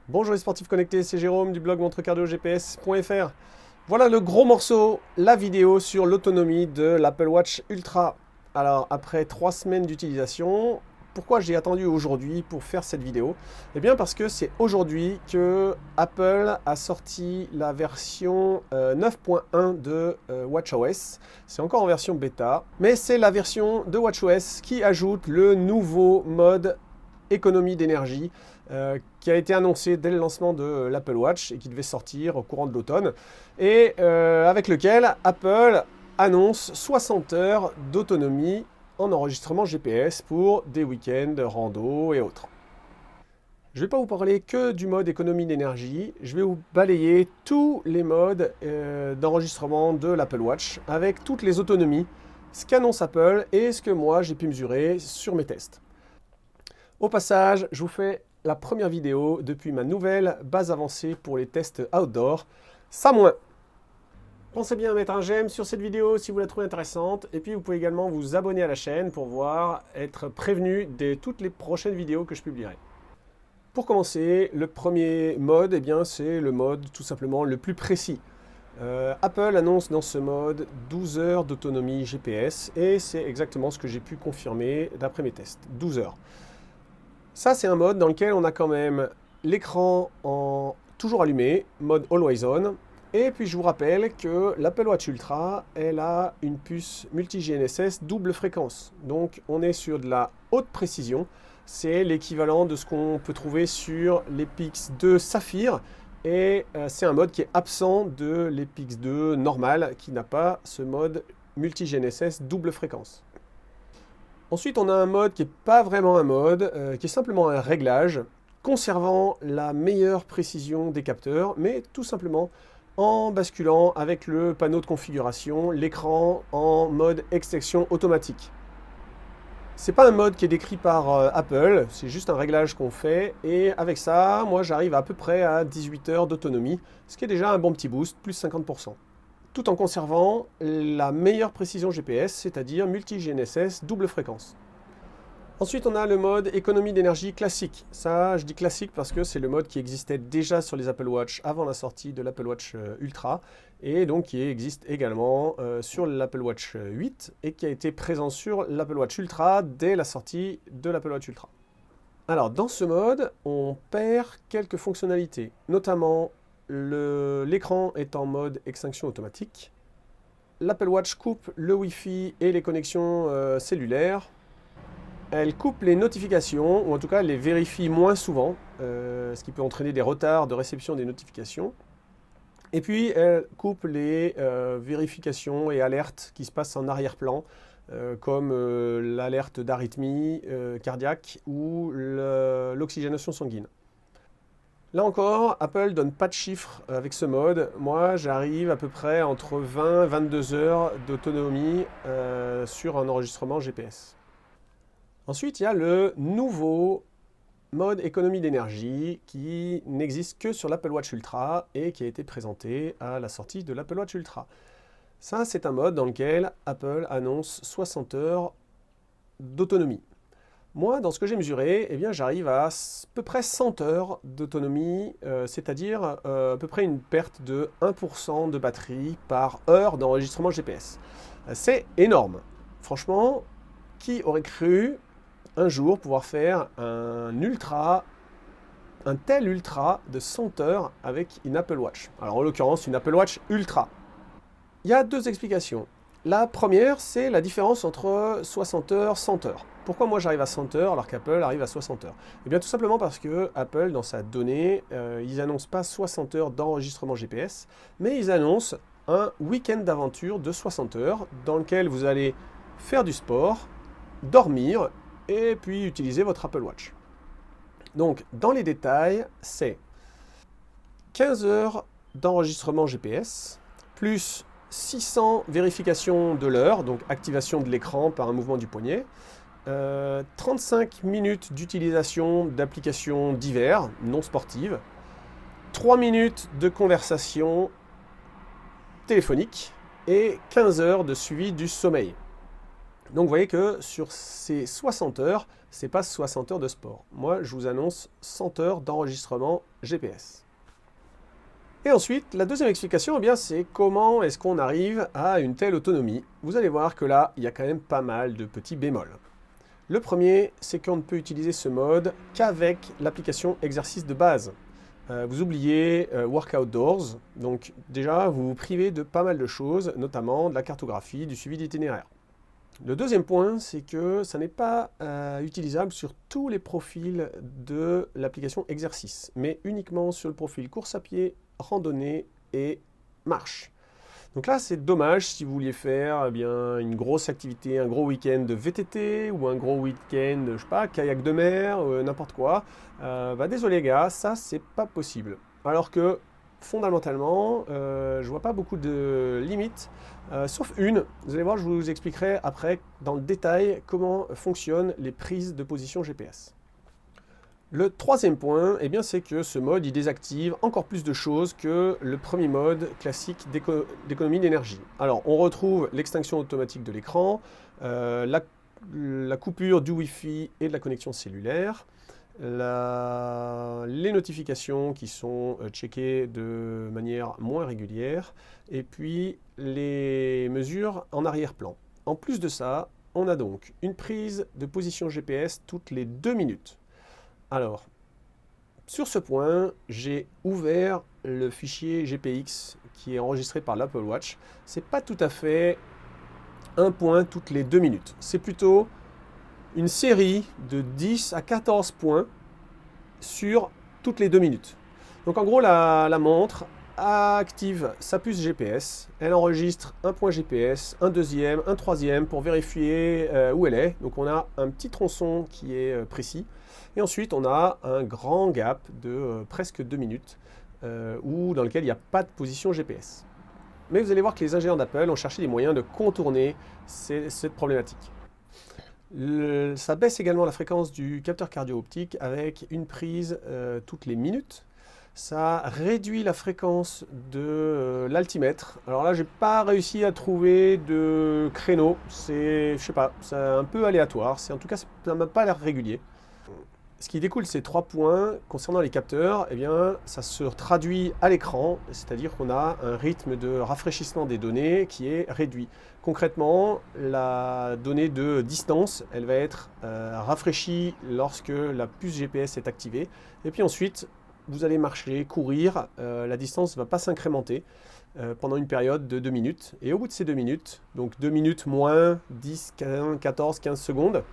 Bonjour les sportifs connectés, c'est Jérôme du blog montrecardiogps.fr. Voilà le gros morceau, la vidéo sur l'autonomie de l'Apple Watch Ultra. Alors après 3 semaines d'utilisation, pourquoi j'ai attendu aujourd'hui pour faire cette vidéo? Eh bien parce que c'est aujourd'hui que Apple a sorti la version 9.1 de WatchOS. C'est encore en version bêta, mais c'est la version de WatchOS qui ajoute le nouveau mode économie d'énergie qui a été annoncé dès le lancement de l'Apple Watch et qui devait sortir au courant de l'automne et avec lequel Apple annonce 60 heures d'autonomie en enregistrement GPS pour des week-ends, rando et autres. Je ne vais pas vous parler que du mode économie d'énergie, je vais vous balayer tous les modes d'enregistrement de l'Apple Watch avec toutes les autonomies, ce qu'annonce Apple et ce que moi j'ai pu mesurer sur mes tests. Au passage, je vous fais la première vidéo depuis ma nouvelle base avancée pour les tests outdoor, Samoin. Pensez bien à mettre un j'aime sur cette vidéo si vous la trouvez intéressante, et puis vous pouvez également vous abonner à la chaîne pour être prévenu de toutes les prochaines vidéos que je publierai. Pour commencer, le premier mode, eh bien, c'est le mode tout simplement le plus précis. Apple annonce dans ce mode 12 heures d'autonomie GPS, et c'est exactement ce que j'ai pu confirmer d'après mes tests, 12 heures. Ça, c'est un mode dans lequel on a quand même l'écran en toujours allumé, mode Always On. Et puis, je vous rappelle que l'Apple Watch Ultra, elle a une puce multi-GNSS double fréquence. Donc, on est sur de la haute précision. C'est l'équivalent de ce qu'on peut trouver sur l'Epix 2 Saphir. Et c'est un mode qui est absent de l'Epix 2 normal, qui n'a pas ce mode multi-GNSS double fréquence. Ensuite, on a un mode qui n'est pas vraiment un mode, qui est simplement un réglage, conservant la meilleure précision des capteurs, mais tout simplement en basculant avec le panneau de configuration, l'écran en mode extraction automatique. C'est pas un mode qui est décrit par Apple, c'est juste un réglage qu'on fait, et avec ça, moi j'arrive à peu près à 18 heures d'autonomie, ce qui est déjà un bon petit boost, plus 50%. Tout en conservant la meilleure précision GPS, c'est-à-dire multi-GNSS double fréquence. Ensuite, on a le mode économie d'énergie classique. Ça, je dis classique parce que c'est le mode qui existait déjà sur les Apple Watch avant la sortie de l'Apple Watch Ultra, et donc qui existe également sur l'Apple Watch 8, et qui a été présent sur l'Apple Watch Ultra dès la sortie de l'Apple Watch Ultra. Alors, dans ce mode, on perd quelques fonctionnalités, notamment l'écran est en mode extinction automatique. L'Apple Watch coupe le Wi-Fi et les connexions cellulaires. Elle coupe les notifications, ou en tout cas elle les vérifie moins souvent, ce qui peut entraîner des retards de réception des notifications. Et puis elle coupe les vérifications et alertes qui se passent en arrière-plan, comme l'alerte d'arythmie cardiaque ou l'oxygénation sanguine. Là encore, Apple donne pas de chiffres avec ce mode. Moi, j'arrive à peu près entre 20 et 22 heures d'autonomie sur un enregistrement GPS. Ensuite, il y a le nouveau mode économie d'énergie qui n'existe que sur l'Apple Watch Ultra et qui a été présenté à la sortie de l'Apple Watch Ultra. Ça, c'est un mode dans lequel Apple annonce 60 heures d'autonomie. Moi, dans ce que j'ai mesuré, eh bien, j'arrive à peu près 100 heures d'autonomie, c'est-à-dire à peu près une perte de 1% de batterie par heure d'enregistrement GPS. C'est énorme. Franchement, qui aurait cru un jour pouvoir faire un tel ultra de 100 heures avec une Apple Watch? Alors en l'occurrence, une Apple Watch Ultra. Il y a deux explications. La première, c'est la différence entre 60 heures, 100 heures. Pourquoi moi j'arrive à 100 heures alors qu'Apple arrive à 60 heures? Eh bien tout simplement parce que Apple, dans sa donnée, ils n'annoncent pas 60 heures d'enregistrement GPS, mais ils annoncent un week-end d'aventure de 60 heures dans lequel vous allez faire du sport, dormir et puis utiliser votre Apple Watch. Donc dans les détails, c'est 15 heures d'enregistrement GPS, plus 600 vérifications de l'heure, donc activation de l'écran par un mouvement du poignet, 35 minutes d'utilisation d'applications diverses, non sportives, 3 minutes de conversation téléphonique et 15 heures de suivi du sommeil. Donc vous voyez que sur ces 60 heures, c'est pas 60 heures de sport. Moi, je vous annonce 100 heures d'enregistrement GPS. Et ensuite, la deuxième explication, eh bien, c'est comment est-ce qu'on arrive à une telle autonomie. Vous allez voir que là, il y a quand même pas mal de petits bémols. Le premier, c'est qu'on ne peut utiliser ce mode qu'avec l'application exercice de base. Vous oubliez Workout Doors, donc déjà, vous vous privez de pas mal de choses, notamment de la cartographie, du suivi d'itinéraire. Le deuxième point, c'est que ça n'est pas utilisable sur tous les profils de l'application exercice, mais uniquement sur le profil course à pied, randonnée et marche. Donc là, c'est dommage si vous vouliez faire bien, une grosse activité, un gros week-end de VTT ou un gros week-end, je sais pas, kayak de mer, n'importe quoi. Désolé les gars, ça, c'est pas possible. Alors que fondamentalement, je vois pas beaucoup de limites, sauf une. Vous allez voir, je vous expliquerai après dans le détail comment fonctionnent les prises de position GPS. Le troisième point, eh bien, c'est que ce mode il désactive encore plus de choses que le premier mode classique d'économie d'énergie. Alors, on retrouve l'extinction automatique de l'écran, la coupure du Wi-Fi et de la connexion cellulaire, les notifications qui sont checkées de manière moins régulière, et puis les mesures en arrière-plan. En plus de ça, on a donc une prise de position GPS toutes les 2 minutes. Alors, sur ce point, j'ai ouvert le fichier GPX qui est enregistré par l'Apple Watch. C'est pas tout à fait un point toutes les 2 minutes. C'est plutôt une série de 10 à 14 points sur toutes les 2 minutes. Donc en gros, la montre active sa puce GPS. Elle enregistre un point GPS, un deuxième, un troisième pour vérifier où elle est. Donc on a un petit tronçon qui est précis. Et ensuite, on a un grand gap de presque 2 minutes dans lequel il n'y a pas de position GPS. Mais vous allez voir que les ingénieurs d'Apple ont cherché des moyens de contourner cette problématique. Ça baisse également la fréquence du capteur cardio-optique avec une prise toutes les minutes. Ça réduit la fréquence de l'altimètre. Alors là, j'ai pas réussi à trouver de créneau. Je sais pas, c'est un peu aléatoire. En tout cas, ça m'a pas l'air régulier. Ce qui découle de ces 3 points concernant les capteurs, eh bien, ça se traduit à l'écran, c'est-à-dire qu'on a un rythme de rafraîchissement des données qui est réduit. Concrètement, la donnée de distance, elle va être rafraîchie lorsque la puce GPS est activée. Et puis ensuite, vous allez marcher, courir, la distance ne va pas s'incrémenter pendant une période de 2 minutes. Et au bout de ces 2 minutes, donc 2 minutes moins 10, 14, 15 secondes,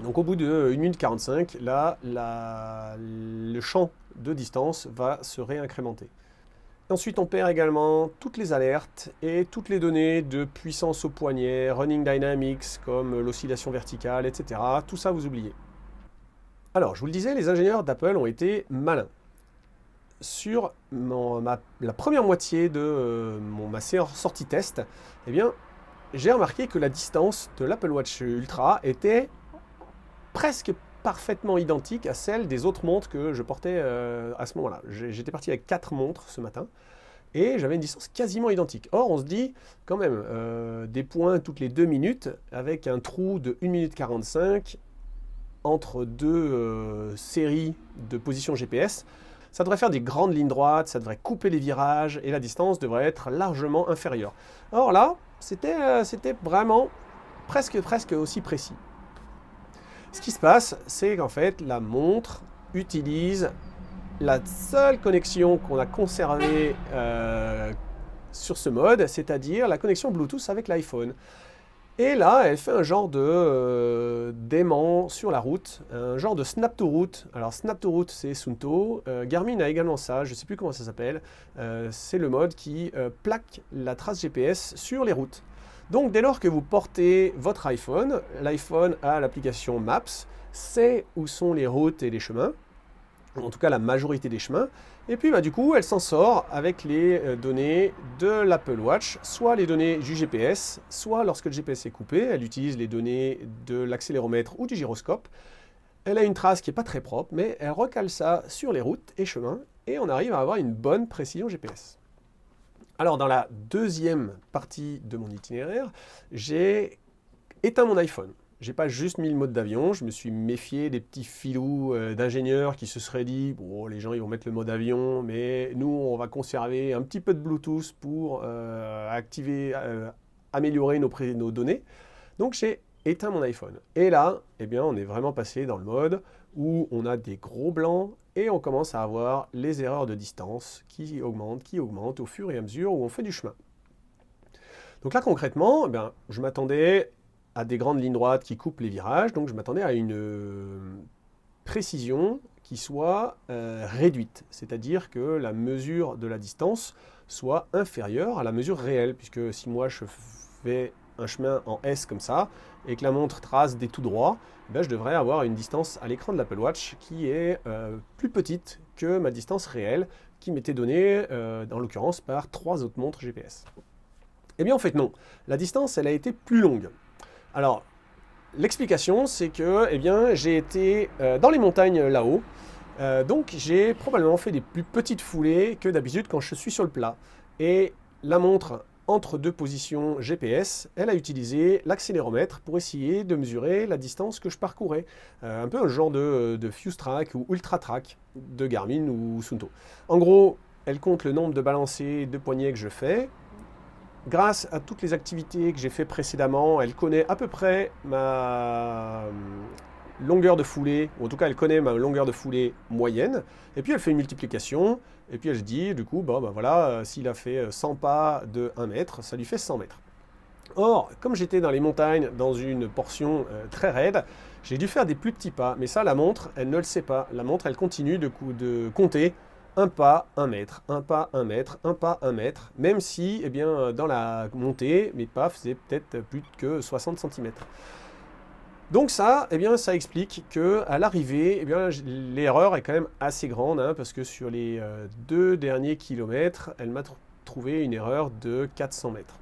donc au bout de 1 minute 45, là, le champ de distance va se réincrémenter. Ensuite, on perd également toutes les alertes et toutes les données de puissance au poignet, running dynamics comme l'oscillation verticale, etc. Tout ça, vous oubliez. Alors, je vous le disais, les ingénieurs d'Apple ont été malins. Sur la première moitié de ma séance sortie test, eh bien, j'ai remarqué que la distance de l'Apple Watch Ultra était presque parfaitement identique à celle des autres montres que je portais à ce moment-là. J'étais parti avec 4 montres ce matin et j'avais une distance quasiment identique. Or, on se dit quand même des points toutes les 2 minutes avec un trou de 1 minute 45 entre 2 séries de positions GPS. Ça devrait faire des grandes lignes droites, ça devrait couper les virages et la distance devrait être largement inférieure. Or là, c'était vraiment presque aussi précis. Ce qui se passe, c'est qu'en fait, la montre utilise la seule connexion qu'on a conservée sur ce mode, c'est-à-dire la connexion Bluetooth avec l'iPhone. Et là, elle fait un genre de d'aimant sur la route, un genre de snap to route. Alors snap to route, c'est Suunto. Garmin a également ça, je ne sais plus comment ça s'appelle. C'est le mode qui plaque la trace GPS sur les routes. Donc dès lors que vous portez votre iPhone, l'iPhone a l'application Maps, sait où sont les routes et les chemins, en tout cas la majorité des chemins, et puis du coup elle s'en sort avec les données de l'Apple Watch, soit les données du GPS, soit lorsque le GPS est coupé, elle utilise les données de l'accéléromètre ou du gyroscope. Elle a une trace qui n'est pas très propre, mais elle recale ça sur les routes et chemins, et on arrive à avoir une bonne précision GPS. Alors dans la deuxième partie de mon itinéraire, j'ai éteint mon iPhone. j'ai pas juste mis le mode d'avion, je me suis méfié des petits filous d'ingénieurs qui se seraient dit, bon, les gens ils vont mettre le mode avion, mais nous on va conserver un petit peu de Bluetooth pour améliorer nos données. Donc j'ai éteint mon iPhone. Et là, eh bien, on est vraiment passé dans le mode où on a des gros blancs et on commence à avoir les erreurs de distance qui augmentent au fur et à mesure où on fait du chemin. Donc là, concrètement, eh bien, je m'attendais à des grandes lignes droites qui coupent les virages, donc je m'attendais à une précision qui soit réduite, c'est-à-dire que la mesure de la distance soit inférieure à la mesure réelle, puisque si moi je fais un chemin en S comme ça, et que la montre trace des tout droits, eh bien, je devrais avoir une distance à l'écran de l'Apple Watch qui est plus petite que ma distance réelle, qui m'était donnée, en l'occurrence, par 3 autres montres GPS. Eh bien, en fait, non. La distance, elle a été plus longue. Alors, l'explication, c'est que eh bien, j'ai été dans les montagnes là-haut, donc j'ai probablement fait des plus petites foulées que d'habitude quand je suis sur le plat. Et la montre, entre 2 positions GPS, elle a utilisé l'accéléromètre pour essayer de mesurer la distance que je parcourais. Un peu un genre de Fuse Track ou Ultra Track de Garmin ou Suunto. En gros, elle compte le nombre de balancés de poignets que je fais. Grâce à toutes les activités que j'ai fait précédemment, elle connaît à peu près ma longueur de foulée, ou en tout cas elle connaît ma longueur de foulée moyenne, et puis elle fait une multiplication, et puis elle se dit, du coup, bon, ben voilà, s'il a fait 100 pas de 1 mètre, ça lui fait 100 mètres. Or, comme j'étais dans les montagnes, dans une portion très raide, j'ai dû faire des plus petits pas, mais ça, la montre, elle ne le sait pas. La montre, elle continue de compter un pas, 1 mètre, un pas, 1 mètre, un pas, 1 mètre, même si, eh bien, dans la montée, mes pas faisaient peut-être plus que 60 cm. Donc ça, eh bien, ça explique qu'à l'arrivée, eh bien, l'erreur est quand même assez grande, hein, parce que sur les 2 derniers kilomètres, elle m'a trouvé une erreur de 400 mètres.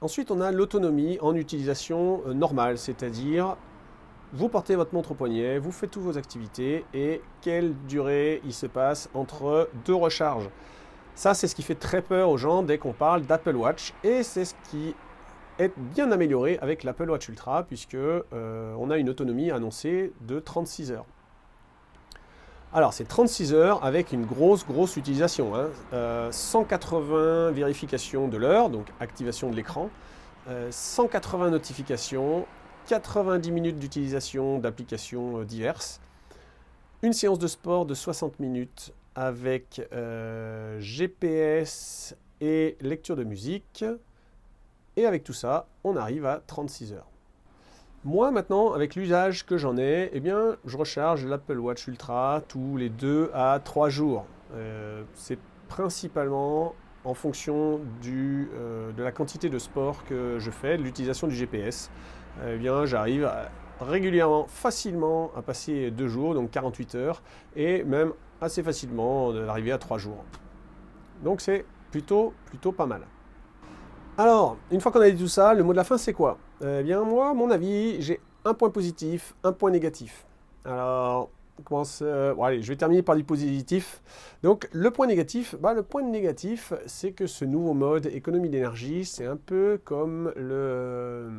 Ensuite, on a l'autonomie en utilisation normale, c'est-à-dire vous portez votre montre au poignet, vous faites toutes vos activités et quelle durée il se passe entre 2 recharges. Ça, c'est ce qui fait très peur aux gens dès qu'on parle d'Apple Watch et c'est ce qui est bien amélioré avec l'Apple Watch Ultra puisque on a une autonomie annoncée de 36 heures. Alors, c'est 36 heures avec une grosse utilisation. 180 vérifications de l'heure, donc activation de l'écran, 180 notifications, 90 minutes d'utilisation d'applications diverses, une séance de sport de 60 minutes avec GPS et lecture de musique. Et avec tout ça, on arrive à 36 heures. Moi, maintenant, avec l'usage que j'en ai, eh bien, je recharge l'Apple Watch Ultra tous les 2 à 3 jours. C'est principalement en fonction de la quantité de sport que je fais, de l'utilisation du GPS. Eh bien, j'arrive régulièrement, facilement à passer 2 jours, donc 48 heures, et même assez facilement d'arriver à 3 jours. Donc c'est plutôt pas mal. Alors, une fois qu'on a dit tout ça, le mot de la fin c'est quoi? Eh bien, moi, à mon avis, j'ai un point positif, un point négatif. Alors, bon, allez, je vais terminer par du positif. Donc, le point négatif, c'est que ce nouveau mode économie d'énergie, c'est un peu comme le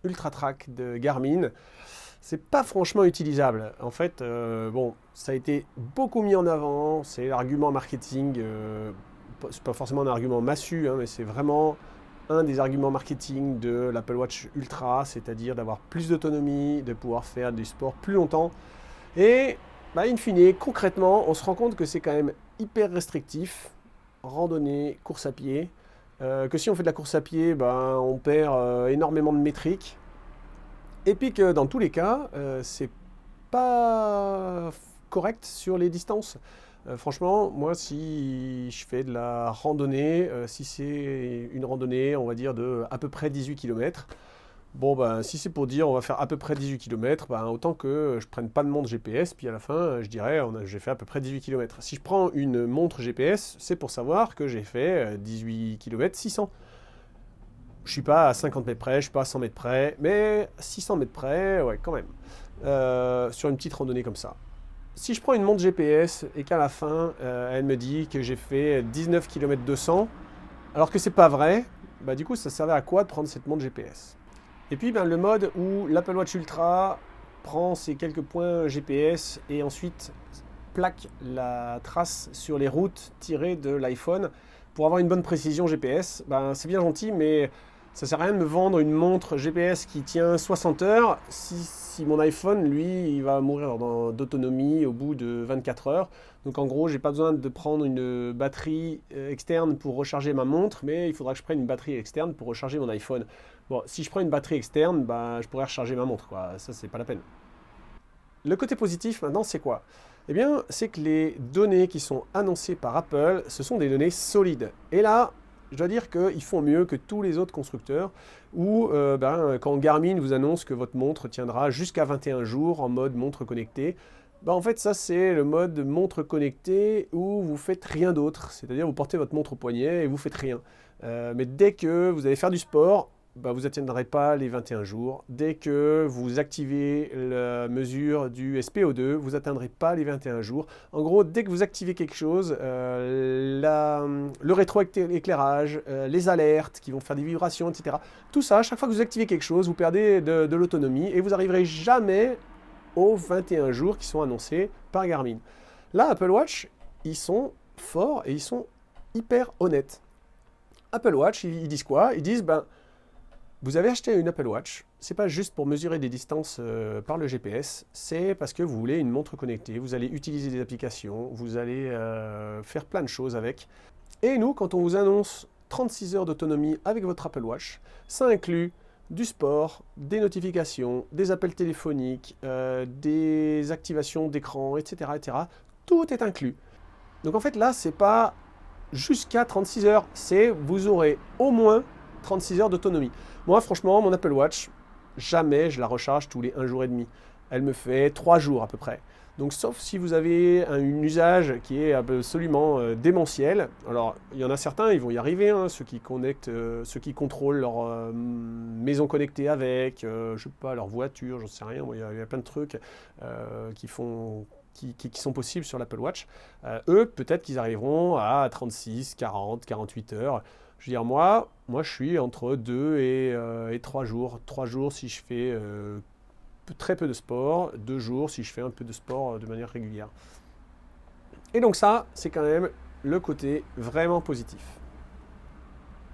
Ultra Track de Garmin. C'est pas franchement utilisable. En fait, bon, ça a été beaucoup mis en avant. C'est l'argument marketing. C'est pas forcément un argument massu, hein, mais c'est vraiment un des arguments marketing de l'Apple Watch Ultra, c'est-à-dire d'avoir plus d'autonomie, de pouvoir faire du sport plus longtemps. Et in fine, concrètement, on se rend compte que c'est quand même hyper restrictif, randonnée, course à pied, que si on fait de la course à pied, on perd énormément de métriques, et puis que dans tous les cas, c'est pas correct sur les distances. Franchement, moi, si je fais de la randonnée, si c'est une randonnée, on va dire, de à peu près 18 km, bon, si c'est pour dire on va faire à peu près 18 km, autant que je prenne pas de montre GPS, puis à la fin, je dirais j'ai fait à peu près 18 km. Si je prends une montre GPS, c'est pour savoir que j'ai fait 18 km 600. Je suis pas à 50 mètres près, je suis pas à 100 mètres près, mais 600 mètres près, ouais, quand même, sur une petite randonnée comme ça. Si je prends une montre GPS et qu'à la fin, elle me dit que j'ai fait 19 km 200, alors que c'est pas vrai, du coup, ça servait à quoi de prendre cette montre GPS? Et puis le mode où l'Apple Watch Ultra prend ces quelques points GPS et ensuite plaque la trace sur les routes tirées de l'iPhone pour avoir une bonne précision GPS, c'est bien gentil, mais ça sert à rien de me vendre une montre GPS qui tient 60 heures si mon iPhone, lui, il va mourir d'autonomie au bout de 24 heures. Donc en gros, j'ai pas besoin de prendre une batterie externe pour recharger ma montre, mais il faudra que je prenne une batterie externe pour recharger mon iPhone. Bon, si je prends une batterie externe, je pourrais recharger ma montre, quoi. Ça, c'est pas la peine. Le côté positif maintenant, c'est quoi? Eh bien, c'est que les données qui sont annoncées par Apple, ce sont des données solides. Et là, je dois dire qu'ils font mieux que tous les autres constructeurs, où quand Garmin vous annonce que votre montre tiendra jusqu'à 21 jours en mode montre connectée, en fait, ça, c'est le mode montre connectée où vous faites rien d'autre. C'est-à-dire, vous portez votre montre au poignet et vous faites rien. Mais dès que vous allez faire du sport, vous n'atteindrez pas les 21 jours. Dès que vous activez la mesure du SPO2, vous n'atteindrez pas les 21 jours. En gros, dès que vous activez quelque chose, le rétroéclairage, les alertes qui vont faire des vibrations, etc. Tout ça, à chaque fois que vous activez quelque chose, vous perdez de l'autonomie et vous n'arriverez jamais aux 21 jours qui sont annoncés par Garmin. Là, Apple Watch, ils sont forts et ils sont hyper honnêtes. Apple Watch, ils disent quoi? Ils disent, vous avez acheté une Apple Watch, c'est pas juste pour mesurer des distances par le GPS, c'est parce que vous voulez une montre connectée, vous allez utiliser des applications, vous allez faire plein de choses avec. Et nous, quand on vous annonce 36 heures d'autonomie avec votre Apple Watch, ça inclut du sport, des notifications, des appels téléphoniques, des activations d'écran, etc., etc. Tout est inclus. Donc en fait là, c'est pas jusqu'à 36 heures, c'est vous aurez au moins 36 heures d'autonomie. Moi, franchement, mon Apple Watch, jamais je la recharge tous les 1 jour et demi. Elle me fait 3 jours à peu près. Donc, sauf si vous avez un usage qui est absolument démentiel. Alors, il y en a certains, ils vont y arriver, hein, ceux qui connectent, ceux qui contrôlent leur maison connectée avec, je sais pas, leur voiture, j'en sais rien. Il y a plein de trucs qui sont possibles sur l'Apple Watch. Eux, peut-être qu'ils arriveront à 36, 40, 48 heures. Je veux dire, moi, je suis entre 2 et 3 jours. 3 jours si je fais très peu de sport, 2 jours si je fais un peu de sport de manière régulière. Et donc ça, c'est quand même le côté vraiment positif.